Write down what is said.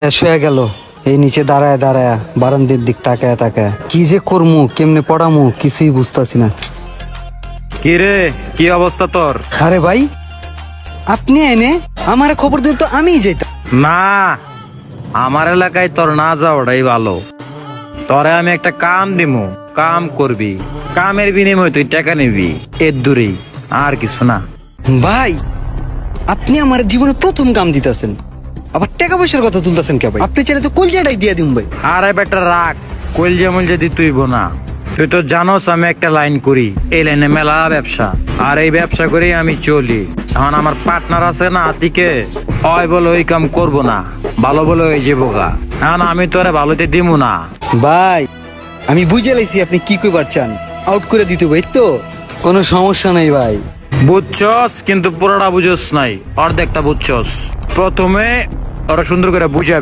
শেষ হয়ে গেল। এই নিচে দাঁড়ায় দাঁড়ায় বারান্দির দিক তাকায় তাকায় কি যে করমু, কেমনে পড়ামু কিছুই বুঝতাছি না। কি রে, কি অবস্থা তোর? আরে ভাই, আপনি এনে আমার খবর দিলে তো আমিই যেতাম। না, আমার এলাকায় তোর না যাওয়াটাই ভালো। তোরে আমি একটা কাম দিমু, কাম করবি, কামের বিনিময়ে তুই টাকা নিবি, এর দূরেই, আর কিছু না। ভাই, আপনি আমার জীবনে প্রথম কাম দিতেছেন, আবার টাকা পয়সার কথা তুলতেছেন কে ভাই? আপনি চাইলে তো কলজাটাই দিয়ে দিন ভাই। আরে বেটা রাখ, কইল যেমন যদি তুইব না। তুই তো জানোস আমি একটা লাইন করি, এই লাইনে মেলা ব্যবসা, আর এই ব্যবসা করে আমি চলি। এখন আমার পার্টনার আছে না আতিকে, ওই বলে ওই কাম করবো না, ভালো বলে ওই যে বোকা। এখন আমি তোরে ভালোতে দিমু না। ভাই, আমি বুঝে লাইছি আপনি কি কইবার চান, আউট করে দিতে ভাই তো কোনো সমস্যা নাই ভাই। বুঝছস, কিন্তু পুরোটা বুঝছস নাই, অর্ধেকটা বুঝছস। প্রথমে ওরা সুন্দর করে বুঝাবি।